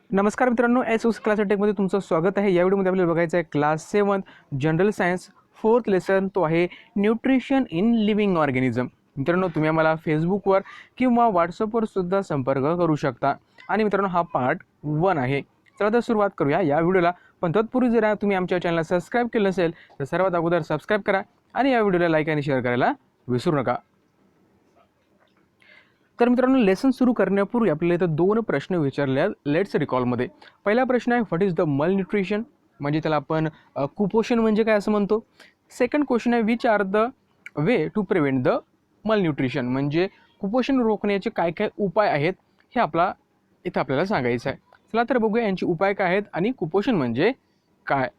नमस्कार मित्रांनो, S class टेकमध्ये तुमचं स्वागत आहे। या व्हिडिओमध्ये आपल्याला बघायचं आहे class 7 general science 4th lesson, तो आहे न्यूट्रिशन इन लिव्हिंग ऑर्गॅनिझम। मित्रांनो, तुम्ही आम्हाला फेसबुकवर किंवा व्हॉट्सअपवर सुद्धा संपर्क करू शकता। आणि मित्रांनो, हा पार्ट 1 आहे। चला तर सुरुवात करूया या व्हिडिओला। पण तत्पूर्वी जर तुम्ही आमच्या चॅनलला सबस्क्राईब केलं नसेल तर सर्वात अगोदर सबस्क्राईब करा आणि या व्हिडिओला लाईक आणि शेअर करायला विसरू नका। तर मित्रांनो, लेसन सुरू करण्यापूर्वी आपल्याला इथं 2 प्रश्न विचारले आहेत लेट्स रिकॉलमध्ये। पहिला प्रश्न आहे, what is the malnutrition, म्हणजे त्याला आपण कुपोषण म्हणजे काय असं म्हणतो। सेकंड क्वेश्चन आहे, which are the way to prevent the malnutrition, म्हणजे कुपोषण रोखण्याचे काय काय उपाय आहेत हे आपल्याला सांगायचं आहे। चला तर बघूया यांचे उपाय काय आहेत आणि कुपोषण म्हणजे काय।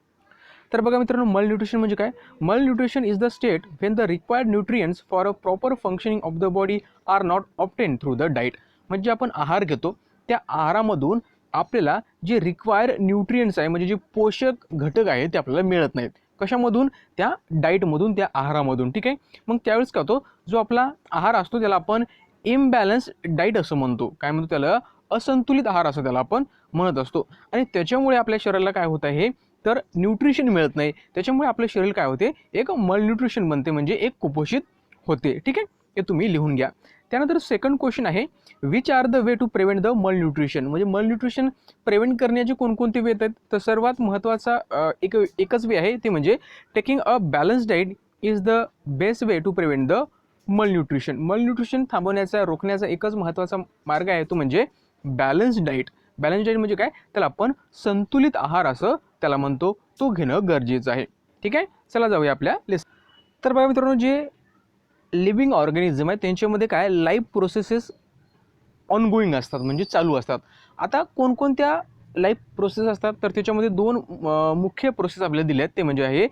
तर बघा मित्रांनो, मल न्यूट्रिशन म्हणजे काय। Malnutrition is the state when the required nutrients for a proper functioning of the body are not obtain through the diet, म्हणजे आपण आहार घेतो त्या आहारामधून आपल्याला जे रिक्वायर्ड न्यूट्रिएंट्स आहे, म्हणजे जे पोषक घटक आहेत ते आपल्याला मिळत नाहीत। कशामधून? त्या डाईटमधून, त्या आहारामधून। ठीक आहे, मग त्यावेळेस का होतो, जो आपला आहार असतो त्याला आपण इम्बॅलन्स डाईट असं म्हणतो। काय म्हणतो त्याला? असंतुलित आहार असं त्याला आपण म्हणत असतो। आणि त्याच्यामुळे आपल्या शरीराला काय होत आहे, तर न्यूट्रिशन मिळत नाही। त्याच्यामुळे आपले शरीर काय होते, एक मल न्यूट्रिशन बनते, म्हणजे एक कुपोषित होते। ठीक आहे, हे तुम्ही लिहून घ्या। त्यानंतर सेकंड क्वेश्चन आहे, which are the way to prevent the malnutrition, म्हणजे मल न्यूट्रिशन प्रिव्हेंट करण्याचे कोणकोणते वे आहेत। तर सर्वात महत्त्वाचा एकच वे आहे, ते म्हणजे taking a balance diet is the best way to prevent the malnutrition. Malnutrition थांबवण्याचा, रोखण्याचा एकच महत्त्वाचा मार्ग आहे, तो म्हणजे बॅलन्स डाईट। बॅलन्स डाईट म्हणजे काय? त्याला आपण संतुलित आहार असं त्याला म्हणतो, तो घेणं गरजेचं आहे। ठीक आहे, चला जाऊया आपल्या लिस्ट। तर बघा मित्रांनो, जे लिव्हिंग ऑर्गॅनिझम आहे त्यांच्यामध्ये काय लाईफ प्रोसेसेस ऑनगोईंग असतात, म्हणजे चालू असतात। आता कोणकोणत्या लाईफ प्रोसेस असतात, तर त्याच्यामध्ये 2 मुख्य प्रोसेस आपल्याला दिले आहेत। ते म्हणजे आहे,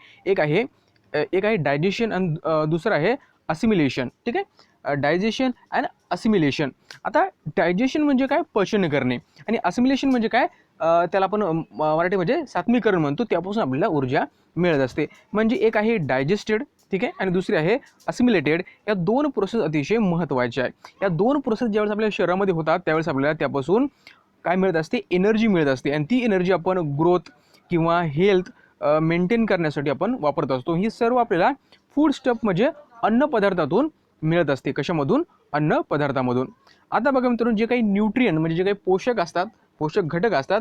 एक आहे डायजेशन आणि दुसरं आहे असिमिलेशन। ठीक आहे, डायजेशन अँड असिमिलेशन। आता डायजेशन म्हणजे काय? पचन करणे। आणि असिमिलेशन म्हणजे काय? त्याला आपण मराठीमध्ये सात्मीकरण म्हणतो, त्यापासून आपल्याला ऊर्जा मिळत असते। म्हणजे एक आहे डायजेस्टेड, ठीक आहे, आणि दुसरी आहे असिमिलेटेड। या 2 प्रोसेस अतिशय महत्त्वाच्या आहेत। या 2 प्रोसेस ज्यावेळेस आपल्या शरीरामध्ये होतात त्यावेळेस आपल्याला त्यापासून काय मिळत असते? एनर्जी मिळत असते। आणि ती एनर्जी आपण ग्रोथ किंवा हेल्थ मेंटेन करण्यासाठी आपण वापरत असतो। ही सर्व आपल्याला फूड स्टफ म्हणजे अन्न पदार्थातून मिळत असते। कशामधून? अन्न पदार्थामधून। आता बघा मित्रांनो, जे काही न्यूट्रिएंट म्हणजे जे काही पोषक असतात, पोषक घटक असतात,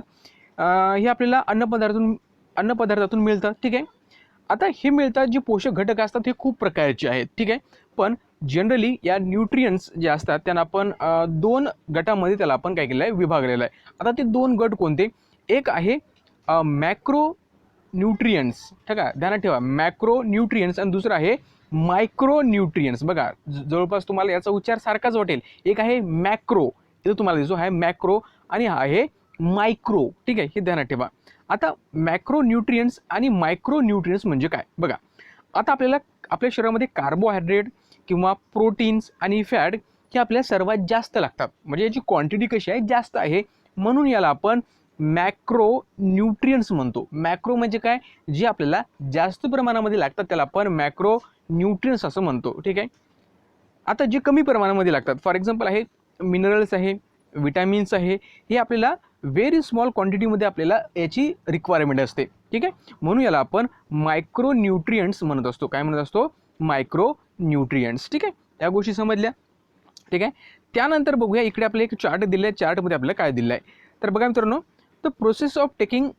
हे आपल्याला अन्नपदार्थातून मिळतात। ठीक आहे, आता हे मिळतात, जे पोषक घटक असतात हे खूप प्रकारचे आहेत। ठीक आहे, पण जनरली या न्यूट्रिएंट्स जे असतात त्यांना आपण 2 गटामध्ये त्याला आपण काय केलं आहे, विभागलेलं आहे। आता ते 2 गट कोणते? एक आहे मॅक्रो न्यूट्रिएंट्स, ठीक आहे, ध्यानात ठेवा, मॅक्रो न्यूट्रिएंट्स, आणि दुसरं आहे मायक्रो न्यूट्रिएंट्स। बघा, जवळपास तुम्हाला याचा उच्चार सारखाच वाटेल। एक आहे मॅक्रो, इथं तुम्हाला दिसतो आहे मॅक्रो, आणि हा आहे मायक्रो। ठीक आहे, हे ध्यानात ठेवा। आता मॅक्रो न्यूट्रिएंट्स आणि मायक्रो न्यूट्रिएंट्स म्हणजे काय? बघा, आता आपल्याला आपल्या शरीरामध्ये कार्बोहायड्रेट किंवा प्रोटीन्स आणि फॅट हे आपल्याला सर्वात जास्त लागतात, म्हणजे याची क्वांटिटी कशी आहे? जास्त आहे, म्हणून याला आपण मॅक्रो न्यूट्रिएंट्स म्हणतो। मॅक्रो म्हणजे काय? जे आपल्याला जास्त प्रमाणामध्ये लागतात त्याला आपण मॅक्रो न्यूट्रिएंट्स असं म्हणतो। ठीक आहे, आता जे कमी प्रमाणामध्ये लागतात, फॉर एक्झाम्पल आहे मिनरल्स आहे, विटॅमिन्स आहे, हे आपल्याला व्हेरी स्मॉल क्वांटिटीमध्ये आपल्याला याची रिक्वायरमेंट असते। ठीक आहे, म्हणून याला आपण मायक्रो न्यूट्रिएंट्स म्हणत असतो। काय म्हणत असतो? Micro nutrients. ठीक आहे, या गोष्टी समजल्या? ठीक आहे, त्यानंतर बघूया, इकडे आपल्याला एक चार्ट दिला आहे। चार्टमध्ये आपल्याला काय दिलं आहे, तर बघा मित्रांनो, the process of taking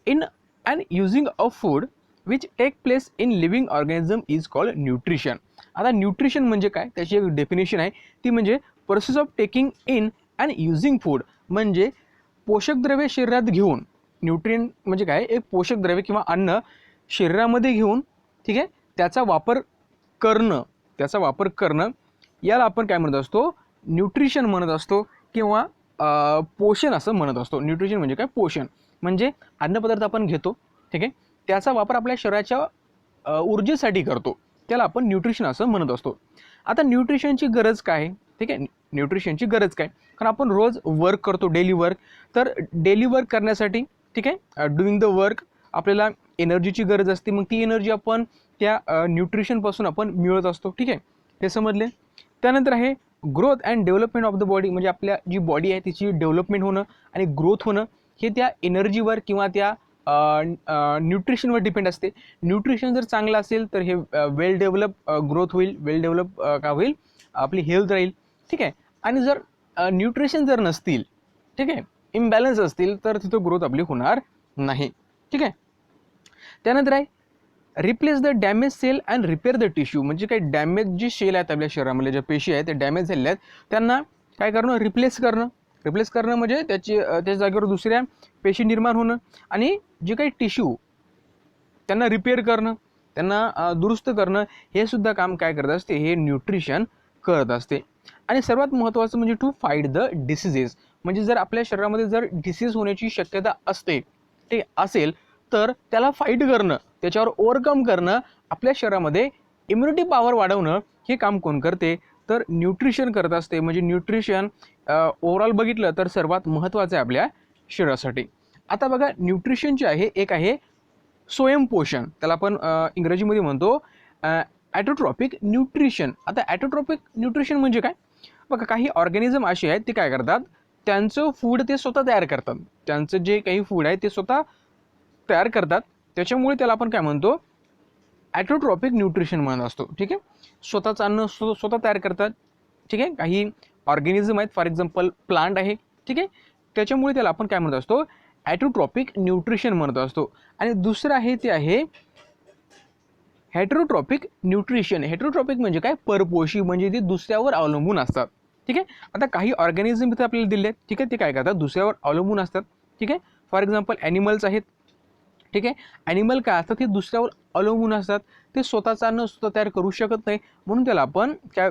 in and using a food which take place in living organism is called nutrition. आता न्यूट्रिशन म्हणजे काय? त्याची एक डेफिनेशन आहे, ती म्हणजे process of taking in and using food, म्हणजे पोषक द्रव्ये शरीरात घेऊन, न्यूट्रिएंट म्हणजे काय? एक पोषक द्रव्य किंवा अन्न शरीरामध्ये घेऊन, ठीक आहे, त्याचा वापर करणं याला आपण काय म्हणत असतो? न्यूट्रिशन म्हणत असतो, किंवा पोषण असं म्हणत असतो। न्यूट्रिशन म्हणजे काय? पोषण, म्हणजे अन्नपदार्थ आपण घेतो, ठीक आहे, त्याचा वापर आपल्या शरीराच्या ऊर्जेसाठी करतो, त्याला आपण न्यूट्रिशन असं म्हणत असतो। आता न्यूट्रिशनची गरज काय आहे? ठीक आहे, न्यूट्रिशनची गरज काय? कारण आपण रोज वर्क करतो, डेली वर्क, तर डेली वर्क करण्यासाठी, ठीक आहे, डुईंग द वर्क आपल्याला एनर्जीची गरज असते। मग ती एनर्जी आपण त्या न्यूट्रिशनपासून आपण मिळवत असतो। ठीक आहे, हे समजले? त्यानंतर आहे growth and development of the body म्हणजे आपल्या जी बॉडी आहे तिची डेव्हलपमेंट होणं आणि ग्रोथ होणं हे त्या एनर्जीवर किंवा त्या न्यूट्रिशनवर डिपेंड असते. न्यूट्रिशन जर चांगलं असेल तर हे वेल डेव्हलप ग्रोथ होईल, वेल डेव्हलप का होईल, आपली हेल्थ राहील. ठीक आहे. आणि जर न्यूट्रिशन जर नसतील, ठीक आहे, इम्बॅलन्स असतील तर तिथं ग्रोथ आपली होणार नाही. ठीक आहे. त्यानंतर आहे replace the damage cell and repair the tissue म्हणजे काही डॅमेज जे सेल आहेत आपल्या शरीरामध्ये, ज्या पेशी आहेत ते डॅमेज झालेल्या आहेत त्यांना काय करणं, रिप्लेस करणं म्हणजे त्या जागेवर दुसऱ्या पेशी निर्माण होणं आणि जे काही टिश्यू त्यांना रिपेअर करणं, त्यांना दुरुस्त करणं, हे सुद्धा काम काय करत असते, हे न्यूट्रिशन करत असते. आणि सर्वात महत्त्वाचं म्हणजे टू फाईट द डिसीजेस म्हणजे जर आपल्या शरीरामध्ये जर डिसीज होण्याची शक्यता असते ते असेल तर त्याला फाईट करणं, त्याच्यावर ओव्हरकम करणं, आपल्या शरीरामध्ये इम्युनिटी पॉवर वाढवणं हे काम कोण करते, तर न्यूट्रिशन करत असते. म्हणजे न्यूट्रिशन ओव्हरऑल बघितलं तर सर्वात महत्त्वाचं आहे आपल्या शरीरासाठी. आता बघा न्यूट्रिशन जे आहे एक आहे स्वयंपोषण, त्याला आपण इंग्रजीमध्ये म्हणतो ॲटोट्रॉपिक न्यूट्रिशन. आता ॲटोट्रॉपिक न्यूट्रिशन म्हणजे काय, बघा काही ऑर्गॅनिझम असे आहेत ते काय करतात, त्यांचं फूड ते स्वतः तयार करतात, त्यांचं जे काही फूड आहे ते स्वतः तयार करतात, त्याच्यामुळे त्याला आपण काय म्हणतो, ॲटोट्रॉपिक न्यूट्रिशन म्हणत असतो. ठीक आहे. स्वतःचं अन्न स्वतः तयार करतात. ठीक आहे. काही ऑर्गॅनिझम आहेत, फॉर एक्झाम्पल प्लांट आहे. ठीक आहे. त्याच्यामुळे त्याला आपण काय म्हणत असतो, ॲटोट्रॉपिक न्यूट्रिशन म्हणत असतो. आणि दुसरं आहे ते आहे हेटरोट्रॉपिक न्यूट्रिशन. हेटरोट्रॉपिक म्हणजे काय, परपोषी म्हणजे ते दुसऱ्यावर अवलंबून असतात. ठीक आहे. आता काही ऑर्गॅनिझम इथे आपल्याला दिले आहेत. ठीक आहे. ते काय करतात, दुसऱ्यावर अवलंबून असतात. ठीक आहे. फॉर एक्झाम्पल ॲनिमल्स आहेत. ठीक आहे. ॲनिमल काय असतात, ते दुसऱ्यावर अवलंबून असतात, ते स्वतःचं अन्न स्वतः तयार करू शकत नाही, म्हणून त्याला आपण काय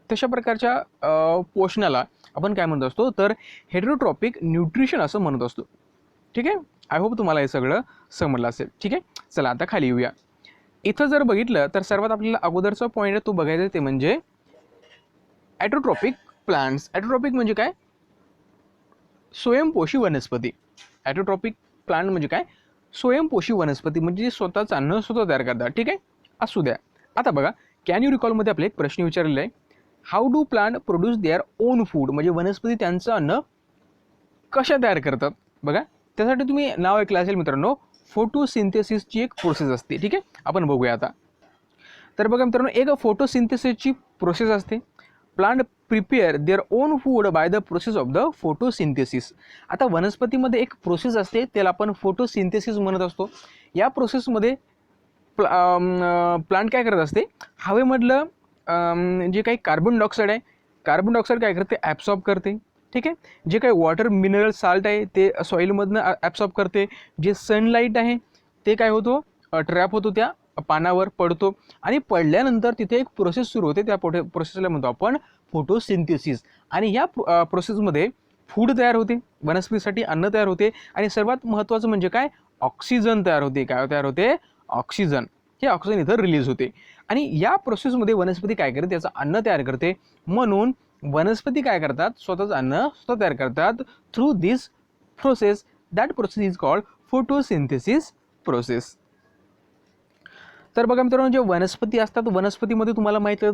तशा प्रकारच्या पोषणाला आपण काय म्हणत असतो, तर हेटरोट्रॉपिक न्यूट्रिशन असं म्हणत असतो. ठीक आहे. आय होप तुम्हाला हे सगळं समजलं असेल. ठीक आहे. चला आता खाली येऊया. इथं जर बघितलं तर सर्वात आपल्याला अगोदरचा पॉईंट आहे तो बघायचा ते म्हणजे ॲटोट्रॉपिक प्लांट्स. ॲटोट्रॉपिक म्हणजे काय, स्वयंपोषी वनस्पती. ॲटोट्रॉपिक प्लांट म्हणजे काय, स्वयंपोषी वनस्पती म्हणजे स्वतःचं अन्न स्वतः तयार करतात. ठीक आहे. असू द्या. आता बघा कॅन यू रिकॉलमध्ये आपले एक प्रश्न विचारलेला आहे, how do plant produce their own food म्हणजे वनस्पती त्यांचं अन्न कशा तयार करतात. बघा त्यासाठी तुम्ही नाव ऐकलं असेल मित्रांनो, फोटोसिंथेसिसची एक प्रोसेस असते. ठीक आहे. आपण बघूया आता. तर बघा मित्रांनो, एक फोटोसिंथेसिसची प्रोसेस असते. Plant prepare their own food by the process of the photosynthesis. आता वनस्पतीमध्ये एक प्रोसेस असते त्याला आपण फोटोसिंथेसिस म्हणत असतो. या प्रोसेसमध्ये प्लांट काय करत असते, हवेमधलं जे काही कार्बन डायऑक्साईड आहे, कार्बन डायऑक्साईड काय करते, ॲब्सॉर्ब करते. ठीक आहे. जे काही वॉटर मिनरल साल्ट आहे ते सॉईलमधनं ॲब्सॉर्ब करते. जे सनलाईट आहे ते काय होतो, ट्रॅप होतो, त्या पानावर पडतो आणि पडल्यानंतर तिथे एक प्रोसेस सुरू होते. त्या प्रोसेसला म्हणतो आपण फोटोसिंथेसिस. आणि या प्रोसेसमध्ये फूड तयार होते, वनस्पतीसाठी अन्न तयार होते आणि सर्वात महत्त्वाचं म्हणजे काय, ऑक्सिजन तयार होते. काय तयार होते, ऑक्सिजन. हे ऑक्सिजन इथं रिलीज होते आणि या प्रोसेसमध्ये वनस्पती काय करते, त्याचं अन्न तयार करते. म्हणून वनस्पती काय करतात, स्वतःचं अन्न स्वतः तयार करतात through this process. That process is called photosynthesis process. तर बघा मित्रांनो, जे वनस्पती असतात, वनस्पतीमध्ये तुम्हाला माहीत आहे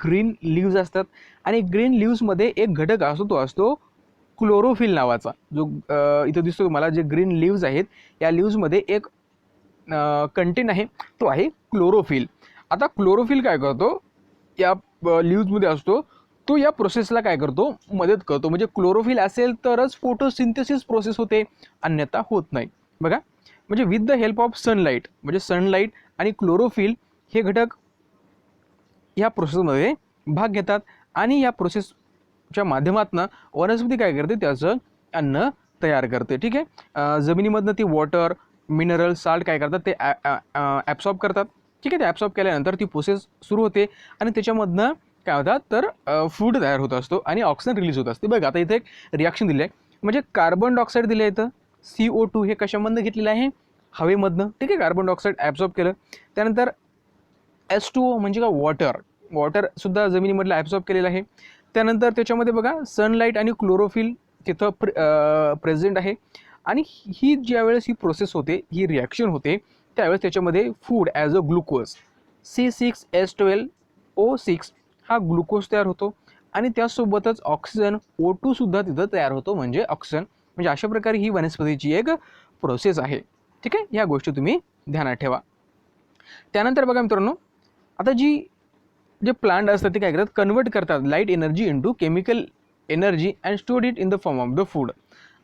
ग्रीन लीव्ज असतात आणि ग्रीन लीव्समध्ये एक घटक असतो, तो असतो क्लोरोफिल नावाचा. जो इथं दिसतो तुम्हाला, जे ग्रीन लीव्ज आहेत या लीव्समध्ये एक कंटेन आहे, तो आहे क्लोरोफिल. आता क्लोरोफिल काय करतो, या लीव्समध्ये असतो, तो या प्रोसेसला काय करतो, मदत करतो. म्हणजे क्लोरोफिल असेल तरच फोटोसिंथेसिस प्रोसेस होते, अन्यथा होत नाही. बघा म्हणजे with the help of sunlight, म्हणजे सनलाईट आणि क्लोरोफिल हे घटक ह्या प्रोसेसमध्ये भाग घेतात आणि या प्रोसेसच्या माध्यमातून वनस्पती काय करते, त्याचं अन्न तयार करते. ठीक आहे. जमिनीमधनं ती वॉटर मिनरल साल्ट काय करतात, ते ॲब्सॉर्ब करतात. ठीक आहे. ते ॲब्सॉर्ब केल्यानंतर ती प्रोसेस सुरू होते आणि त्याच्यामधनं काय होतात, तर फूड तयार होत असतो आणि ऑक्सिजन रिलीज होत असते. बघा आता इथे एक रिॲक्शन दिलं आहे, म्हणजे कार्बन डायऑक्साईड दिलं आहे इथं, CO2 हे कशामधनं घेतलेलं आहे, हवेमधनं. ठीक आहे. कार्बन डायऑक्साईड ॲब्सॉर्ब केलं. त्यानंतर H2O म्हणजे का, वॉटरसुद्धा जमिनीमधलं ॲब्सॉर्ब केलेलं आहे. त्यानंतर त्याच्यामध्ये बघा सनलाईट आणि क्लोरोफिल तिथं प्रेझेंट आहे आणि ही ज्यावेळेस ही प्रोसेस होते, ही रिॲक्शन होते, त्यावेळेस त्याच्यामध्ये food as a glucose C6H12O6 हा ग्लुकोज तयार होतो आणि त्यासोबतच ऑक्सिजन O2 सुद्धा तिथं तयार होतो, म्हणजे ऑक्सिजन. म्हणजे अशा प्रकारे ही वनस्पतीची एक प्रोसेस आहे. ठीक आहे, ह्या गोष्टी तुम्ही ध्यानात ठेवा. त्यानंतर बघा मित्रांनो, आता जे प्लांट असतात ते काय करतात, कन्वर्ट करतात light energy into chemical energy and store it in the form of the food.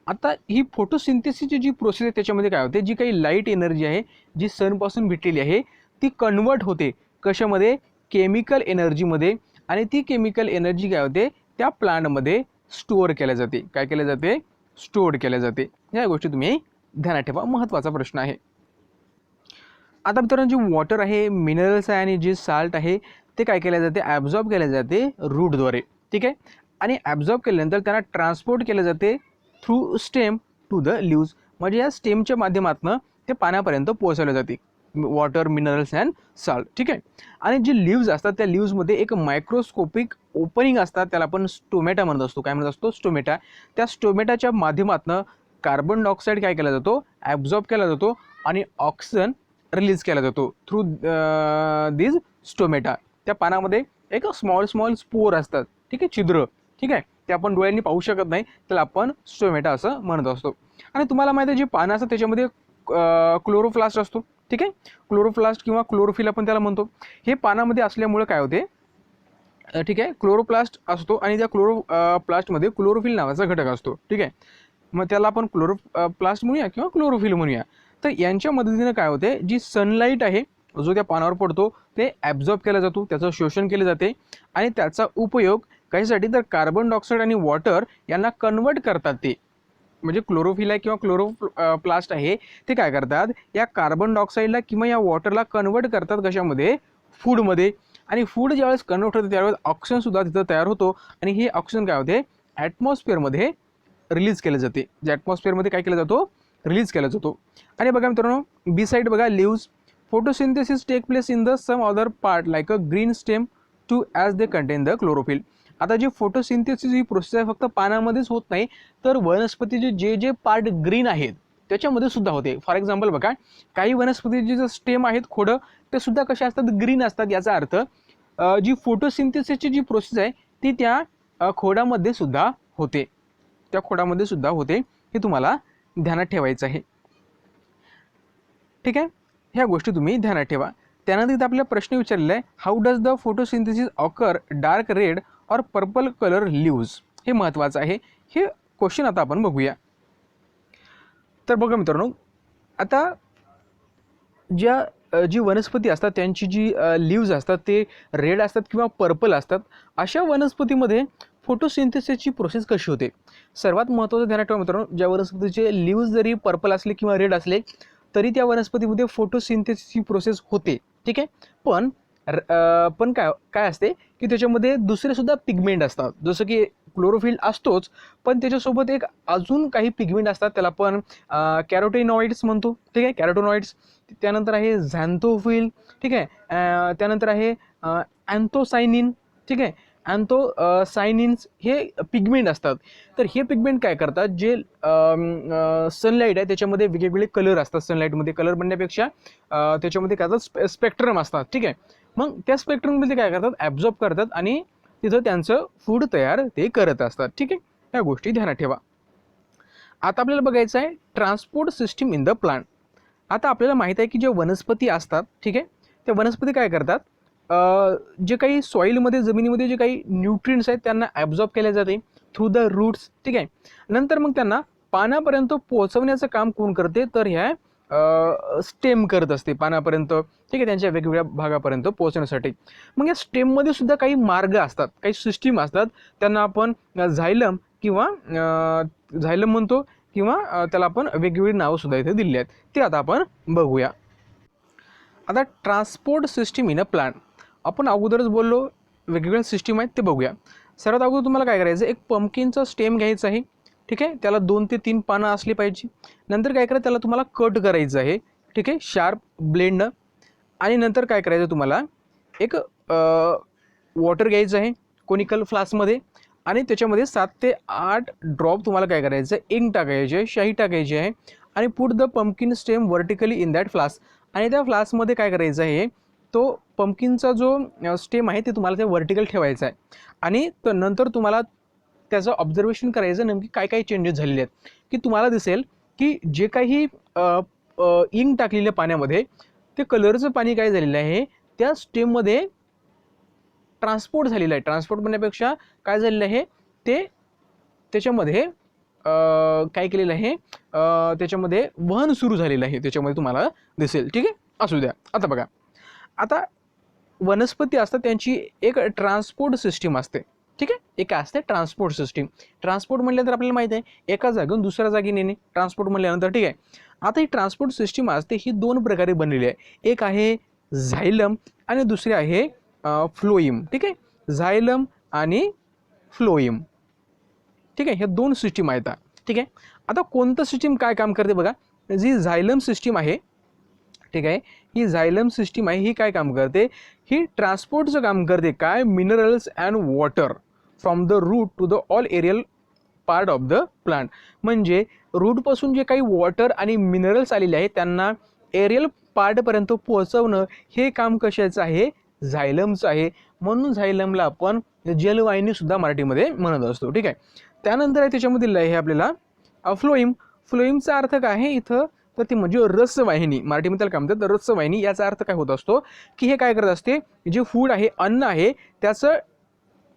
आता ही फोटोसिंथेसिसची जी प्रोसेस आहे त्याच्यामध्ये काय होते, जी काही लाईट एनर्जी आहे जी सनपासून भेटलेली आहे ती कन्वर्ट होते कशामध्ये, केमिकल एनर्जीमध्ये. आणि ती केमिकल एनर्जी काय होते, त्या प्लांटमध्ये स्टोअर केल्या जाते. काय केल्या जाते, स्टोअर केल्या जाते. ह्या गोष्टी तुम्ही ध्यानात ठेवा, महत्त्वाचा प्रश्न आहे. आता मित्रांनो, जे वॉटर आहे, मिनरल्स आहे आणि जे साल्ट आहे ते काय केले जाते, ॲब्झॉर्ब केले जाते रूटद्वारे. ठीक आहे, आणि ॲब्झॉर्ब केल्यानंतर त्यांना ट्रान्सपोर्ट केले जाते through stem to the leaves. म्हणजे या स्टेमच्या माध्यमातून ते पाण्यापर्यंत पोहोचवले जाते, वॉटर, मिनरल्स अँड साल्ट. ठीक आहे, आणि जे लिव्ज असतात त्या लिव्जमध्ये एक मायक्रोस्कोपिक ओपनिंग असतात, त्याला आपण स्टोमेटा म्हणत असतो. काय म्हणत असतो, स्टोमेटा. त्या स्टोमेटाच्या माध्यमातून कार्बन डायऑक्साईड काय केला जातो, ॲब्झॉर्ब केला जातो आणि ऑक्सिजन रिलीज केला जातो थ्रू दिस स्टोमेटा. त्या पानामध्ये एक स्मॉल स्पोर असतात. ठीक आहे, छिद्र. ठीक आहे, ते आपण डोळ्यांनी पाहू शकत नाही, त्याला आपण स्टोमेटा असं म्हणत असतो. आणि तुम्हाला माहिती आहे, जे पानं असतात त्याच्यामध्ये क्लोरोप्लास्ट असतो. ठीक आहे, क्लोरोप्लास्ट किंवा क्लोरोफिल आपण त्याला म्हणतो. हे पानामध्ये असल्यामुळे काय होते, ठीक आहे, क्लोरोप्लास्ट असतो आणि त्या प्लास्टमध्ये क्लोरोफिल नावाचा घटक असतो. ठीक आहे, मग त्याला आपण क्लोरोप्लास्ट म्हणूया किंवा क्लोरोफिल म्हणूया. तर यांच्या मदतीने काय होते, जी सनलाईट आहे जो त्या पानावर पडतो ते ॲब्झॉर्ब केला जातो, त्याचं शोषण केले जाते आणि त्याचा उपयोग कशासाठी, तर कार्बन डायऑक्साईड आणि वॉटर यांना कन्वर्ट करतात. ते म्हणजे क्लोरोफिल आहे किंवा क्लोरोप्लास्ट आहे ते काय करतात, या कार्बन डायऑक्साईडला किंवा या वॉटरला कन्वर्ट करतात कशामध्ये, फूडमध्ये. आणि फूड ज्यावेळेस कन्वर्ट होतं त्यावेळेस ऑक्सिजनसुद्धा तिथं तयार होतो आणि हे ऑक्सिजन काय होते, ॲटमॉस्फिअरमध्ये रिलीज केलं जाते. जे ॲटमॉस्फिअरमध्ये काय केला जातो, रिलीज केला जातो. आणि बघा मित्रांनो, बी साईड बघा, leaves. Photosynthesis take place in the some other part like a green stem too as they contain the chlorophyll. आता जी फोटोसिंथेसिस ही प्रोसेस आहे फक्त पानामध्येच होत नाही, तर वनस्पतीचे जे पार्ट ग्रीन आहेत त्याच्यामध्ये सुद्धा होते. फॉर एक्झाम्पल बघा, काही वनस्पतीचे जे स्टेम आहेत, खोडं, ते सुद्धा कसे असतात, ग्रीन असतात. याचा अर्थ जी फोटोसिंथेसिसची जी प्रोसेस आहे ती त्या खोडामध्ये सुद्धा होते, त्या खोडामध्ये सुद्धा होते. हे तुम्हाला ध्यानात ठेवायचं आहे. ठीक आहे, ह्या गोष्टी तुम्ही ध्यानात ठेवा. त्यानंतर इथं आपल्याला प्रश्न विचारलेला आहे, how does the photosynthesis occur dark red और पर्पल कलर लिव्ज. हे महत्त्वाचं आहे. हे क्वेश्चन आता आपण बघूया. तर बघा मित्रांनो, आता जी वनस्पती असतात त्यांची जी लिव्ज असतात ते रेड असतात किंवा पर्पल असतात. अशा वनस्पतीमध्ये फोटोसिंथेसिसची प्रोसेस कशी होते. सर्वात महत्त्वाचं ध्यानात ठेवा मित्रांनो, ज्या वनस्पतीचे लिव्ज जरी पर्पल असले किंवा रेड असले तरी त्या वनस्पतीमध्ये फोटोसिंथेसिसची प्रोसेस होते. ठीक आहे, पण काय असते की त्याच्यामध्ये दुसरे सुद्धा पिगमेंट असतात. जसं की क्लोरोफिल असतोच, पण त्याच्यासोबत एक अजून काही पिगमेंट असतात, त्याला आपण कॅरोटेनॉइड्स म्हणतो. ठीक आहे, कॅरोटेनॉइड्स. त्यानंतर आहे झॅन्थोफिल. ठीक आहे, त्यानंतर आहे अँथोसायनिन. ठीक आहे, अँथोसायनिन्स हे पिगमेंट असतात. तर हे पिगमेंट काय करतात, जे सनलाईट आहे त्याच्यामध्ये वेगवेगळे कलर असतात. सनलाईटमध्ये कलर बनण्यापेक्षा त्याच्यामध्ये काय असतात, स्पेक्ट्रम असतात. ठीक आहे, मग त्या स्पेक्ट्रममध्ये काय करतात, ॲब्झॉर्ब करतात आणि तिथं त्यांचं फूड तयार ते करत असतात. ठीक आहे, ह्या गोष्टी ध्यानात ठेवा. आता आपल्याला बघायचं आहे transport system in the plant. आता आपल्याला माहीत आहे की जे वनस्पती असतात, ठीक आहे, त्या वनस्पती काय करतात, जे काही सॉईलमध्ये, जमिनीमध्ये जे काही न्यूट्रिएंट्स आहेत त्यांना ॲब्झॉर्ब केले जाते थ्रू द रूट्स. ठीक आहे, नंतर मग त्यांना पानापर्यंत पोहोचवण्याचं काम कोण करते, तर ह्या स्टेम करत असते पानापर्यंत. ठीक आहे, त्यांच्या वेगवेगळ्या भागापर्यंत पोहोचण्यासाठी. मग या स्टेममध्ये सुद्धा काही मार्ग असतात, काही सिस्टीम असतात. त्यांना आपण झायलम किंवा झायलम म्हणतो किंवा त्याला आपण वेगवेगळी नावं सुद्धा इथे दिली आहेत. ते आता आपण बघूया. आता transport system in a plant आपण अगोदरच बोललो, वेगवेगळ्या सिस्टीम आहेत ते बघूया. सर्वात अगोदर तुम्हाला काय करायचं, एक पंपकिनचा स्टेम घ्यायचा आहे. ठीक आहे, त्याला 2 ते 3 पानं असली पाहिजे. नंतर काय करायचं, त्याला तुम्हाला कट करायचं आहे. ठीक आहे, शार्प ब्लेंडनं. आणि नंतर काय करायचं, तुम्हाला एक वॉटर घ्यायचं आहे कोनिकल फ्लास्कमध्ये आणि त्याच्यामध्ये 7 ते 8 ड्रॉप तुम्हाला काय करायचं आहे, इंक टाकायची आहे, शाई टाकायची आहे आणि put the pumpkin stem vertically in that flask. आणि त्या फ्लास्कमध्ये काय करायचं आहे, तो पंपकिनचा जो स्टेम आहे ते तुम्हाला ते व्हर्टिकल ठेवायचा आहे आणि नंतर तुम्हाला त्याचं ऑब्झर्वेशन करायचं नेमकी काय काय चेंजेस झालेले आहेत की तुम्हाला दिसेल की जे काही इंक टाकलेल्या पाण्यामध्ये ते कलरचं पाणी काय झालेलं आहे त्या स्टेममध्ये ट्रान्सपोर्ट झालेलं आहे. ट्रान्सपोर्ट म्हणण्यापेक्षा काय झालेलं आहे ते त्याच्यामध्ये काय केलेलं आहे त्याच्यामध्ये वहन सुरू झालेलं आहे त्याच्यामध्ये तुम्हाला दिसेल. ठीक आहे, असू द्या. आता बघा, आता वनस्पती असतात त्यांची एक ट्रान्सपोर्ट सिस्टीम असते. ठीक आहे, एक असते ट्रान्सपोर्ट सिस्टीम. ट्रान्सपोर्ट म्हटल्यानंतर आपल्याला माहिती आहे एका जागेहून दुसऱ्या जागी नेणे ट्रान्सपोर्ट म्हटल्यानंतर. ठीक आहे, आता ही ट्रान्सपोर्ट सिस्टीम असते ही दोन प्रकारे बनलेली आहे. एक आहे झायलम आणि दुसरी आहे फ्लोईम. ठीक आहे, झायलम आणि फ्लोईम. ठीक आहे, ह्या दोन सिस्टीम आहेत. ठीक आहे, आता कोणतं सिस्टीम काय काम करते बघा. जी झायलम सिस्टीम आहे, ठीक आहे, ही झायलम सिस्टीम आहे ही काय काम करते, ही ट्रान्सपोर्टचं काम करते. काय, minerals and water from the root to the all aerial part of the plant. म्हणजे रूटपासून जे काही वॉटर आणि मिनरल्स आलेले आहेत त्यांना एरियल पार्टपर्यंत पोहोचवणं हे काम कशाचं आहे, झायलमचं आहे. म्हणून झायलमला आपण जलवाहिनी सुद्धा मराठीमध्ये म्हणत असतो. ठीक आहे, त्यानंतर आहे त्याच्यामध्ये दिलं आहे आपल्याला फ्लोईम. फ्लोईमचा अर्थ काय आहे इथं, तर ती म्हणजे रसवाहिनी. मराठीमध्ये त्याला काय म्हणतात, रसवाहिनी. याचा अर्थ काय होत असतो की हे काय करत असते, जे फूड आहे, अन्न आहे, त्याचं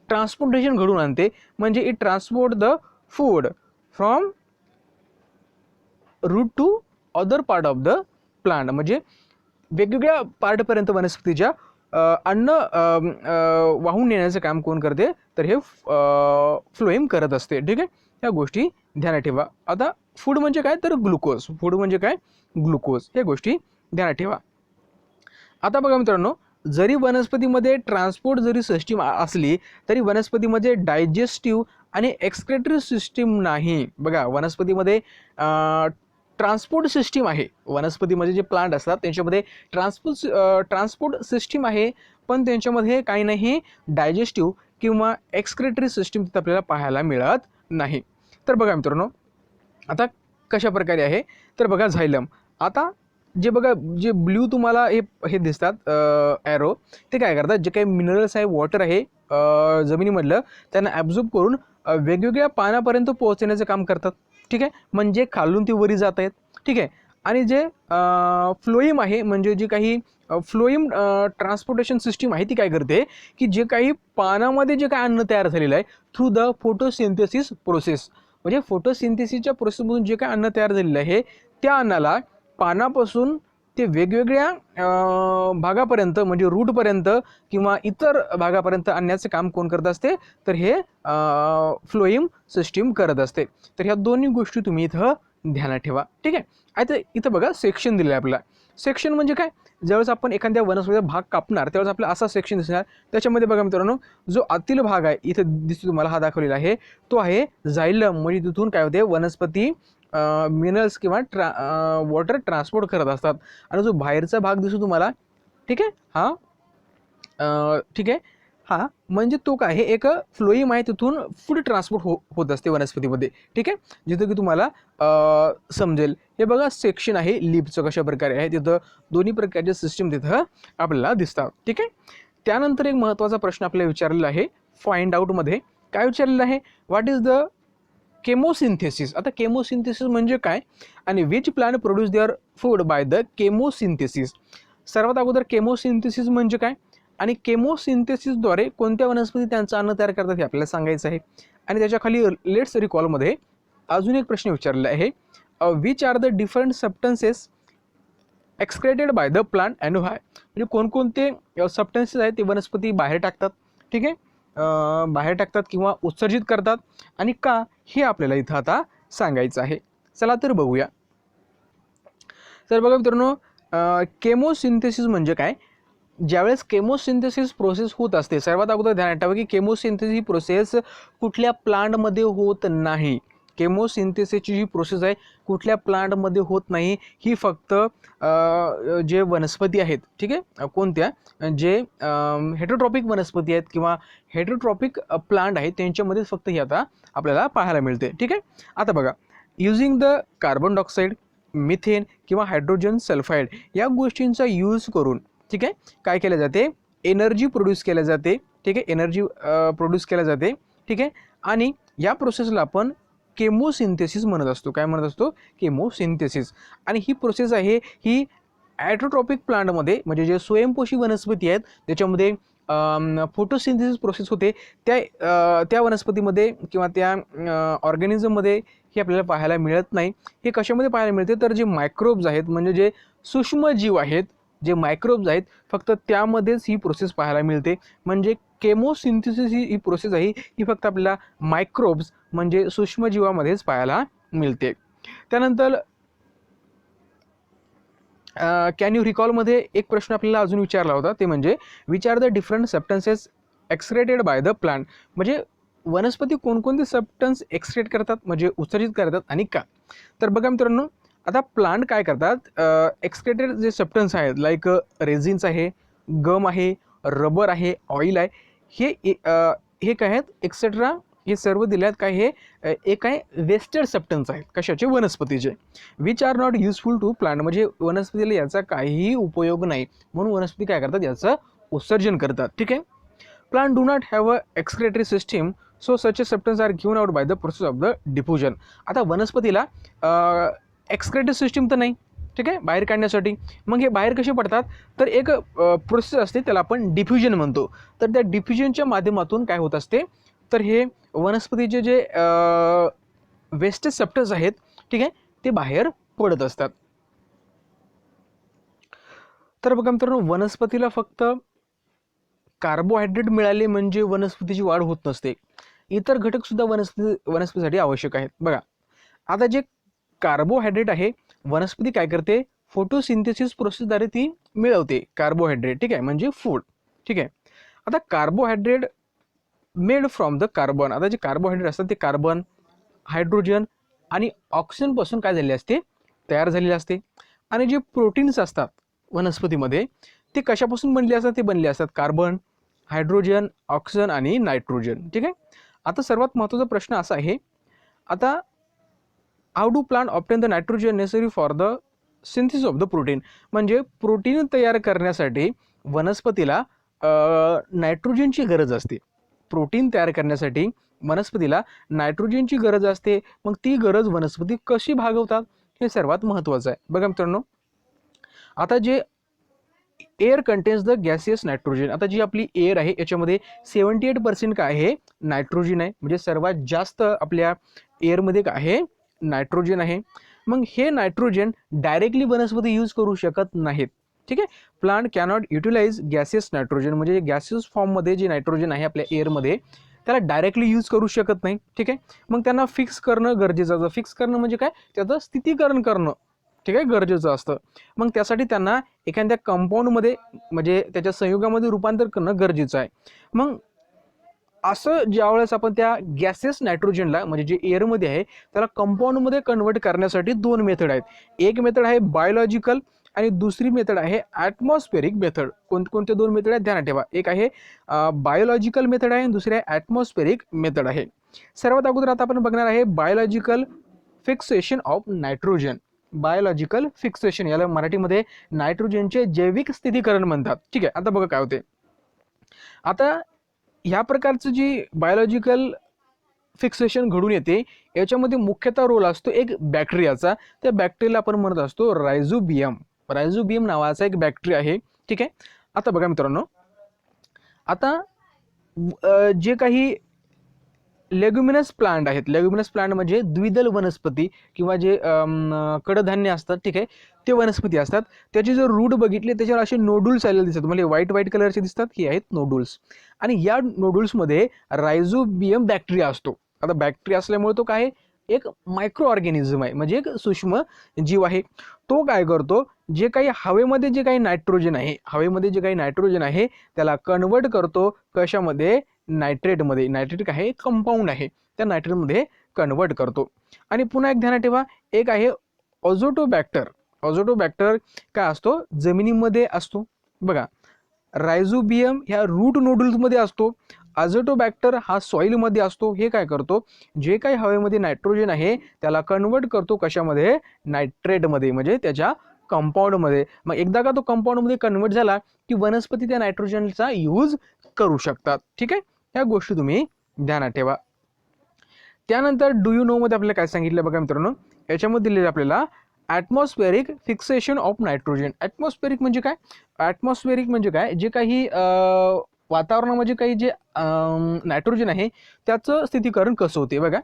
ट्रान्सपोर्टेशन घडून आणते. म्हणजे it transport the food from root two other part of the plant. म्हणजे वेगवेगळ्या पार्टपर्यंत वनस्पतीच्या अन्न वाहून नेण्याचं काम कोण करते, तर हे फ्लोएम करत असते. ठीक आहे, ह्या गोष्टी ध्यानात ठेवा. आता फूड म्हणजे काय, तर ग्लुकोज. फूड म्हणजे काय, ग्लुकोज. ह्या गोष्टी ध्यानात ठेवा. आता बघा मित्रांनो, जरी वनस्पतीमध्ये ट्रान्सपोर्ट जरी सिस्टीम असली तरी वनस्पतीमध्ये डायजेस्टिव्ह आणि एक्सक्रेटरी सिस्टीम नाही. बघा, वनस्पतीमध्ये ट्रान्सपोर्ट सिस्टीम आहे. वनस्पतीमध्ये जे प्लांट असतात त्यांच्यामध्ये ट्रान्सपोर्ट सिस्टीम आहे, पण त्यांच्यामध्ये काही नाही डायजेस्टिव्ह किंवा एक्सक्रेटरी सिस्टीम तिथं आपल्याला पाहायला मिळत नाही. तर बघा मित्रांनो, आता कशा प्रकारे आहे, तर बघा झायलम. आता जे बघा, जे ब्ल्यू तुम्हाला हे दिसतात ॲरो, ते काय करतात, जे काही मिनरल्स आहे, वॉटर आहे जमिनीमधलं, त्यांना ॲब्झॉर्ब करून वेगवेगळ्या पानापर्यंत पोहोचण्याचं काम करतात. ठीक आहे, म्हणजे खालून ती वरी जात आहेत. ठीक आहे, आणि जे फ्लोईम आहे, म्हणजे जे काही फ्लोईम ट्रान्सपोर्टेशन सिस्टीम आहे ती काय करते की जे काही पानामध्ये जे काही अन्न तयार झालेलं आहे थ्रू द फोटोसिंथेसिस प्रोसेस, म्हणजे फोटोसिंथेसिसच्या प्रोसेसमधून जे काही अन्न तयार झालेलं आहे त्या अन्नाला पानापासून ते वेगवेगळ्या भागापर्यंत म्हणजे रूटपर्यंत किंवा इतर भागापर्यंत आणण्याचं काम कोण करत असते, तर हे फ्लोईम सिस्टीम करत असते. तर ह्या दोन्ही गोष्टी तुम्ही इथं ध्यानात ठेवा. ठीक आहे, आता इथं बघा सेक्शन दिलं आहे आपल्याला. सेक्शन म्हणजे काय, ज्यावेळेस आपण एखाद्या वनस्पतीचा भाग कापणार त्यावेळेस आपल्याला असा सेक्शन दिसणार. त्याच्यामध्ये बघा मित्रांनो, जो आतील भाग आहे इथं दिसतो तुम्हाला, हा दाखवलेला आहे, तो आहे झायलम. म्हणजे तिथून काय होते, वनस्पती मिनरल्स किंवा वॉटर ट्रान्सपोर्ट करत असतात. आणि जो बाहेरचा भाग दिसतो तुम्हाला, ठीक आहे, हा ठीक आहे, हा म्हणजे तो काय आहे, एक फ्लोईम आहे, तिथून फूड ट्रान्सपोर्ट होत असते वनस्पतीमध्ये. ठीक आहे, जिथं की तुम्हाला समजेल. हे बघा सेक्शन आहे लीफचं कशा प्रकारे आहे, तिथं दोन्ही प्रकारचे सिस्टीम तिथं आपल्याला दिसतात. ठीक आहे, त्यानंतर एक महत्त्वाचा प्रश्न आपल्याला विचारलेला आहे फाइंड आउटमध्ये. काय विचारलेलं आहे, व्हॉट इज द केमोसिंथेसिस. आता केमोसिंथेसिस म्हणजे काय, आणि which plant produce their food by the chemosynthesis. सर्वात अगोदर केमोसिंथेसिस म्हणजे काय, आणि केमोसिंथेसिसद्वारे कोणत्या वनस्पती त्यांचं अन्न तयार करतात हे आपल्याला सांगायचं आहे. आणि त्याच्या खाली लेट्स रिकॉलमध्ये अजून एक प्रश्न विचारलेला आहे, which are the different substances excreted by the plant and why. म्हणजे कोणकोणते सबस्टन्सेस आहेत ते वनस्पती बाहेर टाकतात. ठीक आहे, बाहेर टाकतात किंवा उत्सर्जित करतात आणि का, हे आपल्याला इथं आता सांगायचं आहे. चला तर बघूया. तर बघा मित्रांनो, केमोसिंथेसिस म्हणजे काय, ज्यावेळेस केमोसिंथेसिस प्रोसेस होत असते, सर्वात अगोदर ध्यानात ठेवा की केमोसिंथेसिस ही प्रोसेस कुठल्या प्लांटमध्ये होत नाही. केमोसिंथेसिसची जी प्रोसेस आहे कुठल्या प्लांटमध्ये होत नाही, ही फक्त जे वनस्पती आहेत, ठीक आहे, कोणत्या, जे हेटरोट्रॉपिक वनस्पती आहेत किंवा हेटरोट्रॉपिक प्लांट आहेत त्यांच्यामध्ये फक्त ही आता आपल्याला पाहायला मिळते. ठीक आहे, आता बघा, using the carbon dioxide, methane किंवा हायड्रोजन सल्फाईड या गोष्टींचा यूज करून ठीक आहे. काय केलं जाते, एनर्जी प्रोड्यूस केल्या जाते, ठीक आहे, एनर्जी प्रोड्यूस केल्या जाते, ठीक आहे. आणि या प्रोसेसला आपण केमोसिंथेसिस म्हणत असतो. काय म्हणत असतो, केमोसिंथेसिस. आणि ही प्रोसेस आहे ही ॲट्रोट्रॉपिक प्लांटमध्ये म्हणजे जे स्वयंपोषी वनस्पती आहेत त्याच्यामध्ये फोटोसिंथेसिस प्रोसेस होते, त्या वनस्पतीमध्ये किंवा त्या ऑर्गॅनिझममध्ये हे आपल्याला पाहायला मिळत नाही. हे कशामध्ये पाहायला मिळते, तर जे मायक्रोब्स आहेत म्हणजे जे सूक्ष्मजीव आहेत, जे मायक्रोब्स आहेत, फक्त त्यामध्येच ही प्रोसेस पाहायला मिळते. म्हणजे केमोसिंथेसिस ही प्रोसेस आहे ही फक्त आपल्याला मायक्रोब्स म्हणजे सूक्ष्मजीवामध्येच पाहायला मिळते. त्यानंतर कॅन यू रिकॉलमध्ये एक प्रश्न आपल्याला अजून विचारला होता, ते म्हणजे which are the different substances excreted by the plant. म्हणजे वनस्पती कोणकोणते सबस्टन्स एक्सक्रेट करतात म्हणजे उत्सर्जित करतात आणि का. तर बघा मित्रांनो, आता प्लांट काय करतात, एक्सक्रेटेड जे सबस्टन्स आहेत लाईक रेझिन्स आहे, गम आहे, रबर आहे, ऑइल आहे, हे काय आहेत एक्सेट्रा, हे सर्व दिल्यात काय, हे एक आहे वेस्टेड सबस्टन्स आहेत. कशाचे, वनस्पतीचे. Which are not useful to plant म्हणजे वनस्पतीला याचा काहीही उपयोग नाही म्हणून वनस्पती काय करतात, याचं उत्सर्जन करतात. ठीक आहे. Plant do not have a excretory system so such a substance are given out by the process of the diffusion. आता वनस्पतीला एक्सक्रेटरी सिस्टीम तर नाही, ठीक आहे, बाहेर काढण्यासाठी. मग हे बाहेर कसे पडतात, तर एक प्रोसेस असते त्याला आपण डिफ्युजन म्हणतो. तर त्या डिफ्युजनच्या माध्यमातून काय होत असते, तर हे वनस्पतीचे जे वेस्टेज सबस्टन्स आहेत, ठीक आहे, ते बाहेर पडत असतात. तर बघा मित्रांनो, वनस्पतीला फक्त कार्बोहायड्रेट मिळाले म्हणजे वनस्पतीची वाढ होत नसते. इतर घटक सुद्धा वनस्पतीसाठी आवश्यक आहेत. बघा आता जे कार्बोहायड्रेट आहे, वनस्पती काय करते, फोटोसिंथेसिस प्रोसेसद्वारे ती मिळवते कार्बोहायड्रेट, ठीक आहे, म्हणजे फूड. ठीक आहे. आता carbohydrate made from the carbon. आता जे कार्बोहायड्रेट असतात ते कार्बन, हायड्रोजन आणि ऑक्सिजन पासून काय झाले असते, तयार झालेले असते. आणि जे प्रोटीन्स असतात वनस्पतीमध्ये ते कशापासून बनले असतात, ते बनले असतात कार्बन, हायड्रोजन, ऑक्सिजन आणि नायट्रोजन. ठीक आहे. आता सर्वात महत्त्वाचा प्रश्न असा आहे, आता how do plant obtain the nitrogen necessary for the synthesis of the protein. म्हणजे प्रोटीन तयार करण्यासाठी वनस्पतीला नायट्रोजनची गरज असते. प्रोटीन तयार करण्यासाठी वनस्पतीला नायट्रोजनची गरज असते. मग ती गरज वनस्पती कशी भागवतात हे सर्वात महत्त्वाचं आहे. बघा मित्रांनो, आता जे air contains the gaseous nitrogen. आता जी आपली एअर आहे याच्यामध्ये 78% काय आहे, नायट्रोजन आहे. म्हणजे सर्वात जास्त आपल्या एअरमध्ये काय आहे, नायट्रोजन आहे. मग हे नायट्रोजन डायरेक्टली वनस्पती यूज करू शकत नाहीत. ठीक आहे. Plant cannot utilize gaseous nitrogen. म्हणजे गॅसियस फॉर्ममध्ये जे नायट्रोजन आहे आपल्या एअरमध्ये त्याला डायरेक्टली यूज करू शकत नाही. ठीक आहे. मग त्यांना फिक्स करणं गरजेचं असतं. फिक्स करणं म्हणजे काय, त्याचं स्थितीकरण करणं, ठीक आहे, गरजेचं असतं. मग त्यासाठी त्यांना एखाद्या कंपाऊंडमध्ये म्हणजे त्याच्या संयुगामध्ये रूपांतर करणं गरजेचं आहे. मग असं ज्यावेळेस आपण त्या गॅसेस नायट्रोजनला म्हणजे जे एअरमध्ये आहे त्याला कंपाऊंडमध्ये कन्वर्ट करण्यासाठी दोन मेथड आहेत. एक मेथड आहे बायोलॉजिकल आणि दुसरी मेथड आहे ॲटमॉस्फेरिक मेथड. कोणते दोन मेथड आहेत ध्यानात ठेवा. एक आहे बायोलॉजिकल मेथड आहे आणि दुसरी आहे ॲटमॉस्फेरिक मेथड आहे. सर्वात अगोदर आता आपण बघणार आहे biological fixation of nitrogen. Biological fixation याला मराठीमध्ये नायट्रोजनचे जैविक स्थितीकरण म्हणतात. ठीक आहे. आता बघा काय होते. आता ह्या प्रकारचं जी बायोलॉजिकल फिक्सेशन घडून येते याच्यामध्ये मुख्यतः रोल असतो एक बॅक्टेरियाचा. त्या बॅक्टेरियाला आपण म्हणत असतो रायझोबियम. रायझोबियम नावाचा एक बॅक्टेरिया आहे. ठीक आहे. आता बघा मित्रांनो, आता जे काही लेग्युमिनस प्लांट आहेत, लेग्युमिनस प्लांट म्हणजे द्विदल वनस्पती किंवा जे कडधान्य असतात, ठीक आहे, ते वनस्पती असतात. त्याचे जर रूट बघितले त्याच्यावर असे नोडुल्स आलेले दिसतात. म्हणजे व्हाईट कलरचे दिसतात, ही आहेत नोडुल्स. आणि या नोडुल्समध्ये रायझोबियम बॅक्टेरिया असतो. आता बॅक्टेरिया असल्यामुळे तो काय, एक मायक्रो ऑर्गॅनिझम आहे, म्हणजे एक सूक्ष्म जीव आहे. तो काय करतो, जे काही हवेमध्ये जे काही नायट्रोजन आहे, हवेमध्ये जे काही नायट्रोजन आहे त्याला कन्वर्ट करतो कशामध्ये, नायट्रेटमध्ये. नायट्रेट काय आहे, कंपाऊंड आहे, त्या नायट्रेटमध्ये कन्वर्ट करतो. आणि पुन्हा एक ध्यानात ठेवा, एक आहे ऑझोटोबॅक्टर. ऑझोटोबॅक्टर काय असतो, जमिनीमध्ये असतो. बघा, रायझोबियम ह्या रूट नोडुल्समध्ये असतो, अझोटोबॅक्टर हा सॉइलमध्ये असतो. हे काय करतो, जे काही हवेमध्ये नायट्रोजन आहे त्याला कन्वर्ट करतो कशामध्ये, नायट्रेटमध्ये, म्हणजे त्याच्या कंपाऊंडमध्ये. मग एकदा का तो कंपाऊंडमध्ये कन्वर्ट झाला की वनस्पती त्या नायट्रोजनचा यूज करू शकतात. ठीक आहे, ह्या गोष्टी तुम्ही ध्यानात ठेवा. त्यानंतर डू यू नो मध्ये आपल्याला काय सांगितलं बघा मित्रांनो, याच्यामध्ये दिलेलं आपल्याला atmospheric fixation of nitrogen. Atmospheric म्हणजे काय? ॲटमॉस्फेरिक म्हणजे काय, जे काही वातावरणामध्ये काही जे नायट्रोजन आहे त्याचं स्थितीकरण कसं होते बघा.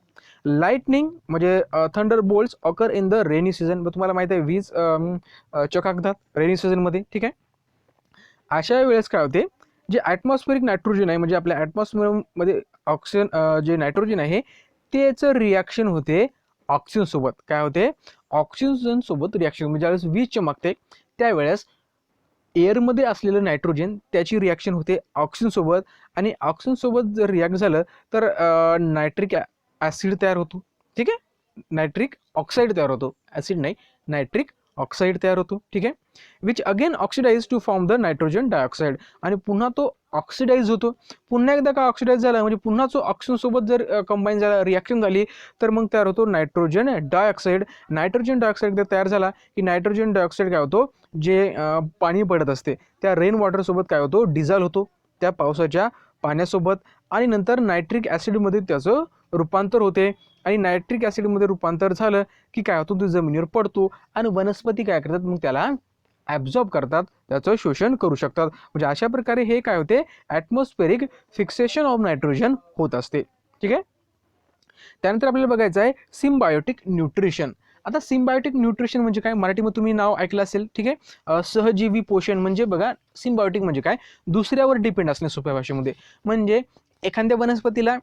लाईटनिंग म्हणजे thunderbolts occur in the rainy season. तुम्हाला माहिती आहे वीज चकाकतात रेनी सीझनमध्ये. ठीक आहे, अशा वेळेस काय होते, जे ॲटमॉस्फेरिक नायट्रोजन आहे म्हणजे आपल्या ॲटमॉस्फिअरमध्ये ऑक्सिजन जे नायट्रोजन आहे त्याचं रिॲक्शन होते ऑक्सिजन सोबत. काय होते? ऑक्सिजन सोबत रिॲक्शन. म्हणजे ज्यावेळेस वीज चमकते त्यावेळेस एअरमध्ये असलेलं नायट्रोजन त्याची रिॲक्शन होते ऑक्सिजन सोबत, आणि ऑक्सिजन सोबत जर रिॲक्ट झालं तर नायट्रिक ॲसिड तयार होतो. ठीक आहे, नायट्रिक ऑक्साईड तयार होतो, ॲसिड नाही, नायट्रिक ऑक्साईड तयार होतो. ठीक आहे, which again oxidize to form the nitrogen dioxide. आणि पुन्हा तो ऑक्सिडाइज होतो. पुन्हा एकदा का ऑक्सिडाइज झाला म्हणजे पुन्हा तो ऑक्सिजन सोबत जर कंबाईन झाला, रिॲक्शन झाली, तर मग तयार होतो नायट्रोजन डायऑक्साईड. नायट्रोजन डायऑक्साईड जर तयार झाला की नायट्रोजन डायऑक्साईड काय होतो, जे पाणी पडत असते त्या रेन वॉटरसोबत काय होतो, डिझॉल्व होतो त्या पावसाच्या पाण्यासोबत, आणि नंतर नायट्रिक ॲसिडमध्ये त्याचं रूपांतर होते. आणि नायट्रिक ॲसिडमध्ये रूपांतर झालं की काय होतं, तो जमिनीवर पडतो आणि वनस्पती काय करतात, मग त्याला ॲब्झॉर्ब करतात, त्याचं शोषण करू शकतात. म्हणजे अशा प्रकारे हे काय होते, ॲटमॉस्फेरिक फिक्सेशन ऑफ नायट्रोजन होत असते. ठीक आहे, त्यानंतर आपल्याला बघायचं आहे सिम्बायोटिक न्यूट्रिशन. आता सिम्बायोटिक न्यूट्रिशन म्हणजे काय, मराठीमध्ये तुम्ही नाव ऐकलं असेल. ठीक आहे, सहजीवी पोषण म्हणजे बघा, सिम्बायोटिक म्हणजे काय, दुसऱ्यावर डिपेंड असणे सोप्या भाषेमध्ये. म्हणजे एखाद्या वनस्पतीला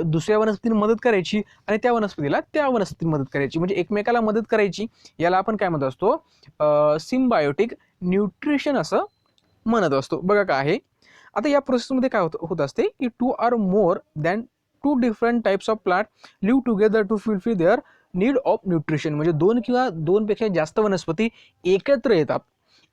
दुसऱ्या वनस्पतीने मदत करायची आणि त्या वनस्पतीला त्या वनस्पतीने मदत करायची, म्हणजे एकमेकाला मदत करायची. याला आपण काय म्हणत असतो, सिम्बायोटिक न्यूट्रिशन असं म्हणत असतो. बघा काय आहे, आता या प्रोसेसमध्ये काय होत असते की two or more than two different types of plant live together to fulfil their need of nutrition. म्हणजे दोन किंवा दोनपेक्षा जास्त वनस्पती एकत्र येतात.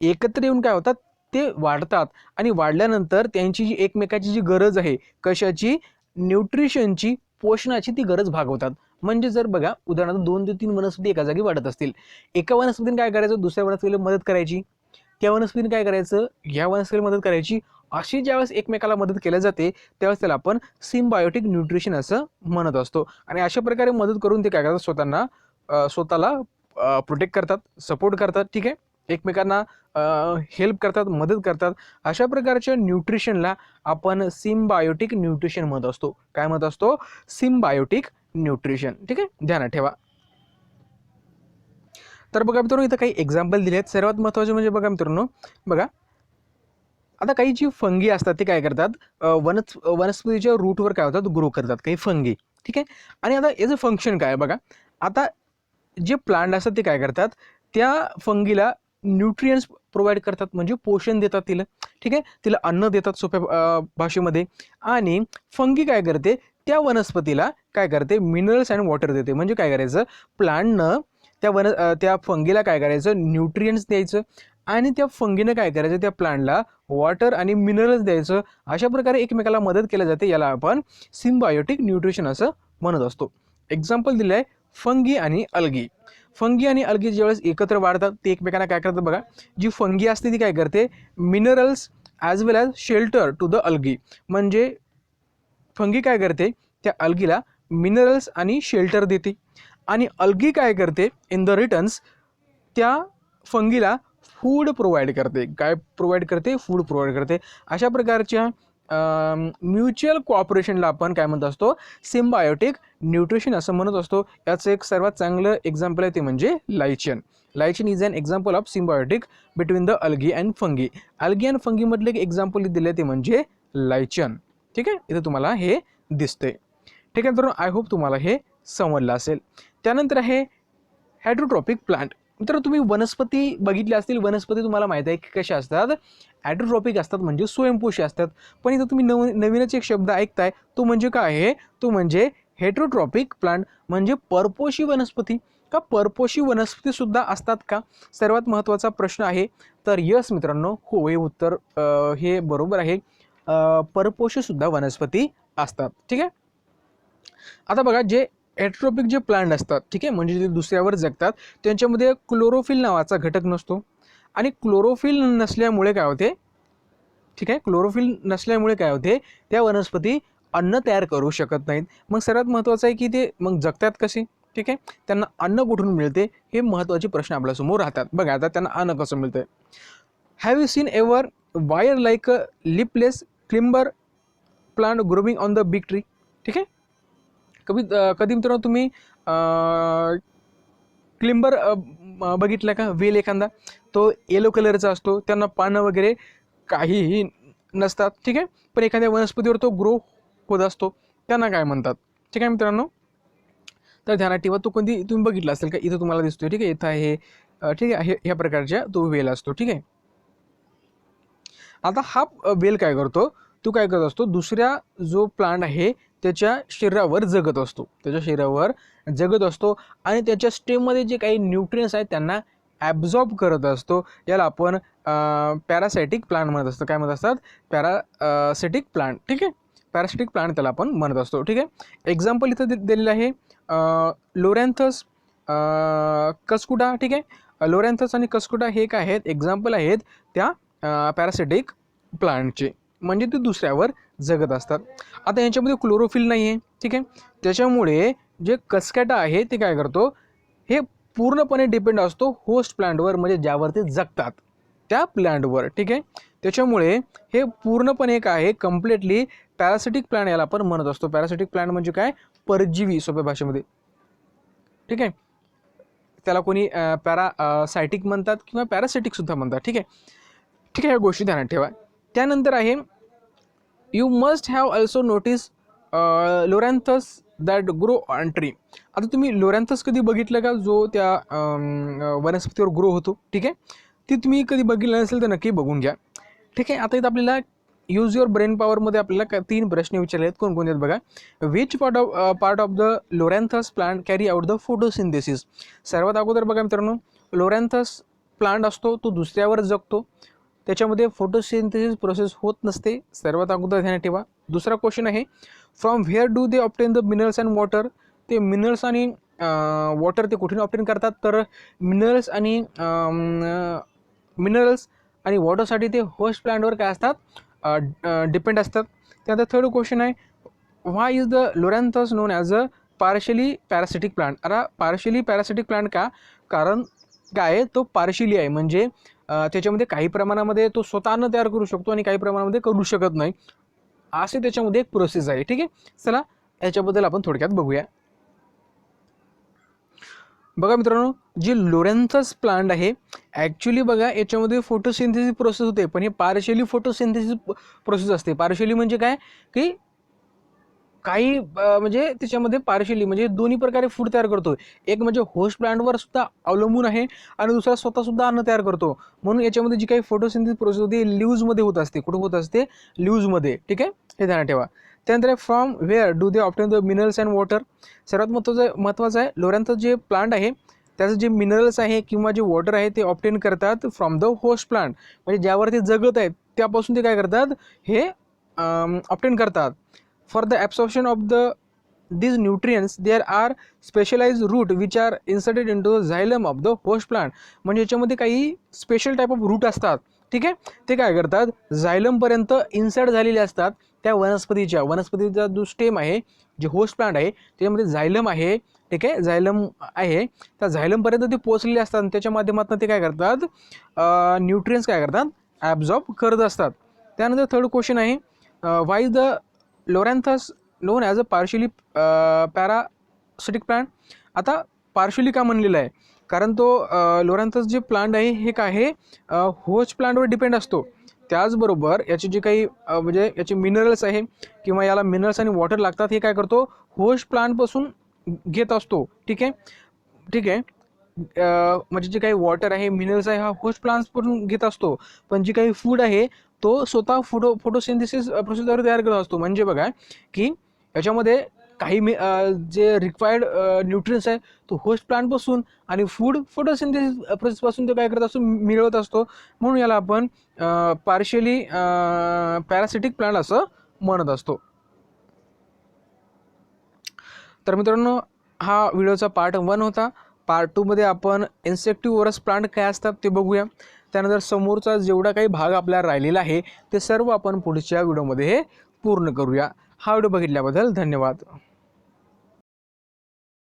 एकत्र येऊन काय होतात, ते वाढतात, आणि वाढल्यानंतर त्यांची जी एकमेकाची जी गरज आहे, कशाची, न्यूट्रिशनची, पोषणाची, ती गरज भागवतात. म्हणजे जर बघा उदाहरणार्थ 2 ते 3 वनस्पती एका जागी वाढत असतील, एका वनस्पतीने काय करायचं, दुसऱ्या वनस्पतीला मदत करायची, त्या वनस्पतीने काय करायचं, ह्या वनस्पतीला मदत करायची. अशी ज्यावेळेस एकमेकाला मदत केली जाते त्यावेळेस त्याला आपण सिम्बायोटिक न्यूट्रिशन असं म्हणत असतो. आणि अशा प्रकारे मदत करून ते काय करतात, स्वतःला प्रोटेक्ट करतात, सपोर्ट करतात. ठीक आहे, एकमेकांना हेल्प करतात, मदत करतात. अशा प्रकारच्या न्यूट्रिशनला आपण सिम्बायोटिक न्यूट्रिशन म्हणत असतो. काय म्हणत असतो, सिम्बायोटिक न्यूट्रिशन. ठीक आहे, ध्यानात ठेवा. तर बघा मित्रांनो, इथं काही एक्झाम्पल दिले आहेत. सर्वात महत्त्वाचे म्हणजे बघा मित्रांनो, बघा आता काही जी फंगी असतात ते काय करतात, वनस्पतीच्या रूटवर काय होतात, ग्रो करतात काही फंगी. ठीक आहे, आणि आता याचं फंक्शन काय बघा, आता जे प्लांट असतात ते काय करतात, त्या फंगीला न्यूट्रियन्स प्रोव्हाइड करतात, म्हणजे पोषण देतात तिला. ठीक आहे, तिला अन्न देतात सोप्या भाषेमध्ये. आणि फंगी काय करते, त्या वनस्पतीला काय करते, मिनरल्स अँड वॉटर देते. म्हणजे काय करायचं, प्लांटनं त्या फंगीला काय करायचं, न्यूट्रियन्स द्यायचं, आणि त्या फंगीनं काय करायचं, त्या प्लांटला वॉटर आणि मिनरल्स द्यायचं. अशा प्रकारे एकमेकाला मदत केली जाते. याला आपण सिम्बायोटिक न्यूट्रिशन असं म्हणत असतो. एक्झाम्पल दिलं आहे फंगी आणि अल्गी. फंगी आणि अल्गी ज्यावेळेस एकत्र वाढतात ते एकमेकांना काय करतात बघा, जी फंगी असते ती काय करते, minerals as well as shelter to the algae. म्हणजे फंगी काय करते, त्या अल्गीला मिनरल्स आणि शेल्टर देते, आणि अल्गी काय करते, इन द रिटर्न्स त्या फंगीला फूड प्रोव्हाइड करते. काय प्रोव्हाइड करते, फूड प्रोव्हाइड करते. अशा प्रकारच्या म्युच्युअल कोऑपरेशनला आपण काय म्हणत असतो, सिम्बायोटिक न्यूट्रिशन असं म्हणत असतो. याचं एक सर्वात चांगलं एक्झाम्पल आहे ते म्हणजे lichen. Lichen is an example of symbiotic between the algae and fungi. Algae and फंगीमधले एक एक्झाम्पल दिले ते म्हणजे लायचिन. ठीक आहे, इथे तुम्हाला हे दिसतंय. ठीक आहे, तर आय होप तुम्हाला हे समजलं असेल. त्यानंतर आहे हायड्रोट्रॉपिक प्लांट. तर तुम्ही वनस्पती बघितल्या असतील. वनस्पती तुम्हाला माहीत आहे की कशा असतात, हायड्रोट्रॉपिक असतात, म्हणजे स्वयंपोषी असतात. पण इथं तुम्ही नवीनच एक शब्द ऐकताय, तो म्हणजे काय आहे, तो म्हणजे हेट्रोट्रॉपिक प्लांट, म्हणजे परपोषी वनस्पती. का परपोषी वनस्पती सुद्धा असतात का, सर्वात महत्त्वाचा प्रश्न आहे. तर यस मित्रांनो, हो, हे उत्तर हे बरोबर आहे. परपोषी सुद्धा वनस्पती असतात. ठीक आहे, आता बघा जे एट्रोपिक जे प्लांट असतात, ठीक आहे, म्हणजे जे दुसऱ्यावर जगतात, त्यांच्यामध्ये क्लोरोफिल नावाचा घटक नसतो. आणि क्लोरोफिल नसल्यामुळे काय होते, ठीक आहे, क्लोरोफिल नसल्यामुळे काय होते, त्या वनस्पती अन्न तयार करू शकत नाहीत. मग सर्वात महत्त्वाचं आहे की ते मग जगतात कसे, ठीक आहे, त्यांना अन्न कुठून मिळते, हे महत्त्वाचे प्रश्न आपल्यासमोर राहतात. बघा आता त्यांना अन्न कसं मिळतंय. Have you seen ever wire like a leafless climber plant growing on the big tree, ठीक आहे. कधी मित्रांनो तुम्ही क्लिंबर बघितला का, वेल एखादा, तो येलो कलरचा असतो, त्यांना पानं वगैरे काहीही नसतात, ठीक आहे, पण एखाद्या वनस्पतीवर तो ग्रो होत असतो, त्यांना काय म्हणतात, ठीक आहे मित्रांनो. तर ध्यानात ठेवा, तो कोणती तुम्ही बघितला असेल का, इथं तुम्हाला दिसतोय, ठीक आहे, इथं आहे, ठीक आहे, ह्या प्रकारच्या तो वेल असतो, ठीक आहे. आता हा वेल काय करतो, तो काय करत असतो, दुसऱ्या जो प्लांट आहे त्याच्या शरीरावर जगत असतो, त्याच्या शरीरावर जगत असतो आणि त्याच्या स्टेममध्ये जे काही न्यूट्रियन्स आहेत त्यांना ॲब्झॉर्ब करत असतो. याला आपण पॅरासायटिक प्लांट म्हणत असतो. काय म्हणत असतात, पॅरासिटिक प्लांट, ठीक आहे, पॅरासिटिक प्लांट त्याला आपण म्हणत असतो, ठीक आहे. एक्झाम्पल इथं दिलेलं आहे लोरॅन्थस कस्कुडा, ठीक आहे. लोरॅन्थस आणि कस्कुडा हे काय आहेत, एक्झाम्पल आहेत त्या पॅरासिटिक प्लांटचे, म्हणजे ते दुसऱ्यावर जगत असतात. आता यांच्यामध्ये क्लोरोफिल नाही आहे, ठीक आहे, त्याच्यामुळे जे कस्कॅटा आहे ते काय करतो, हे पूर्णपणे डिपेंड असतो होस्ट प्लांटवर, म्हणजे ज्यावर ते जगतात त्या प्लांटवर, ठीक आहे. त्याच्यामुळे हे पूर्णपणे काय आहे, कम्प्लिटली पॅरासिटिक प्लांट याला आपण म्हणत असतो. पॅरासिटिक प्लांट म्हणजे काय, परजीवी सोप्या भाषेमध्ये, ठीक आहे. त्याला कोणी पॅरासायटिक म्हणतात किंवा पॅरासिटिक सुद्धा म्हणतात, ठीक आहे, ठीक आहे, ह्या गोष्टी ध्यानात ठेवा. त्यानंतर आहे you must have also notice Loranthus that grow on tree. आता तुम्ही लोरॅन्थस कधी बघितलं का, जो त्या वनस्पतीवर ग्रो होतो, ठीक आहे, ती तुम्ही कधी बघितलं नसेल तर नक्की बघून घ्या, ठीक आहे. आता इथं आपल्याला यूज युअर ब्रेन पॉवरमध्ये आपल्याला 3 प्रश्न विचारले आहेत. कोणकोणते आहेत बघा. Which part of the Loranthus plant carry out the photosynthesis. सर्वात अगोदर बघा मित्रांनो, लोरॅन्थस प्लांट असतो तो दुसऱ्यावर जगतो, त्याच्यामध्ये फोटोसिंथेसिस प्रोसेस होत नसते, सर्वात अगोदर ध्यानात ठेवा. दुसरा क्वेश्चन आहे, from where do they obtain the minerals and water. ते मिनरल्स आणि वॉटर ते कुठून ऑप्टेन करतात, तर मिनरल्स आणि वॉटरसाठी ते होस्ट प्लांटवर काय असतात, डिपेंड असतात. त्यानंतर थर्ड क्वेश्चन आहे, why is the Loranthus known as a partially parasitic plant. आता पार्शली पॅरासिटिक प्लांट का, कारण काय आहे, तो पार्शियली आहे, म्हणजे त्याच्यामध्ये काही प्रमाणामध्ये तो स्वतःनं तयार करू शकतो आणि काही प्रमाणामध्ये करू शकत नाही, असे त्याच्यामध्ये एक प्रोसेस आहे, ठीक आहे. चला याच्याबद्दल आपण थोडक्यात बघूया. बघा मित्रांनो, जे लोरॅन्थस प्लांट आहे ॲक्च्युली बघा याच्यामध्ये फोटोसिंथेसिस प्रोसेस होते, पण हे पार्शियली फोटोसिंथेसिस प्रोसेस असते. पार्शियली म्हणजे काय, की काही म्हणजे त्याच्यामध्ये पार्शियली म्हणजे दोन्ही प्रकारे फूड तयार करतो. एक म्हणजे होस्ट प्लांटवर सुद्धा अवलंबून आहे आणि दुसरा स्वतःसुद्धा अन्न तयार करतो. म्हणून याच्यामध्ये जी काही फोटोसिंथेसिस प्रोसेस होते लीव्हजमध्ये होत असते. कुठं होत असते, लीव्हजमध्ये, ठीक आहे, हे ध्यानात ठेवा. त्यानंतर from where do they obtain the minerals and water. सर्वात महत्त्वाचं आहे, लोरॅन्थस जे प्लांट आहे त्याचं जे मिनरल्स आहे किंवा जे वॉटर आहे ते ऑप्टेन करतात फ्रॉम द होस्ट प्लांट, म्हणजे ज्यावर ते जगत आहेत त्यापासून ते काय करतात, हे ऑप्टेन करतात. For the absorption of these nutrients, there are specialized root which are inserted into the xylem of the host plant. म्हणजे याच्यामध्ये काही स्पेशल टाईप ऑफ रूट असतात, ठीक आहे, ते काय करतात, झायलमपर्यंत इन्सर्ट झालेले असतात. त्या वनस्पतीचा जो स्टेम आहे, जे होस्ट प्लांट आहे त्याच्यामध्ये झायलम आहे, ठीक आहे, झायलम आहे, त्या झायलमपर्यंत ते पोहोचलेले असतात. त्याच्या माध्यमातून ते काय करतात, न्यूट्रियन्स काय करतात, ॲब्झॉर्ब करत असतात. त्यानंतर थर्ड क्वेश्चन आहे, why the Loranthus known as a partially parasitic plant. आता पार्शियली का म्हणलेलं आहे, कारण तो लोरॅन्थस जे प्लांट आहे हे काय आहे, होस्ट प्लांटवर डिपेंड असतो. त्याचबरोबर याचे जे काही म्हणजे याचे मिनरल्स आहे किंवा याला मिनरल्स आणि वॉटर लागतात, हे काय करतो, होस्ट प्लांटपासून घेत असतो, ठीक आहे, ठीक आहे. म्हणजे जे काही वॉटर आहे, मिनरल्स आहे, हा होस्ट प्लांट्सपासून घेत असतो, पण जे काही फूड आहे तो स्वतः फोटोसिंथेसिस प्रोसेसद्वारे तयार करत असतो. म्हणजे बघा की याच्यामध्ये काही जे रिक्वायर्ड न्यूट्रियन्स आहे तो होस्ट प्लांटपासून आणि फूड फोटोसिंथेसिस प्रोसेसपासून तो काय करत असतो, मिळवत असतो. म्हणून याला आपण पार्शियली पॅरासिटिक प्लांट असं म्हणत असतो. तर मित्रांनो, हा व्हिडिओचा पार्ट 1 होता. पार्ट 2मध्ये आपण इन्सेक्टिव्होरस प्लांट काय असतात ते बघूया. त्यानंतर समोरचा जेवढा काही भाग आपल्याला राहिलेला आहे ते सर्व आपण पुढच्या व्हिडिओमध्ये हे पूर्ण करूया. हा व्हिडिओ बघितल्याबद्दल धन्यवाद.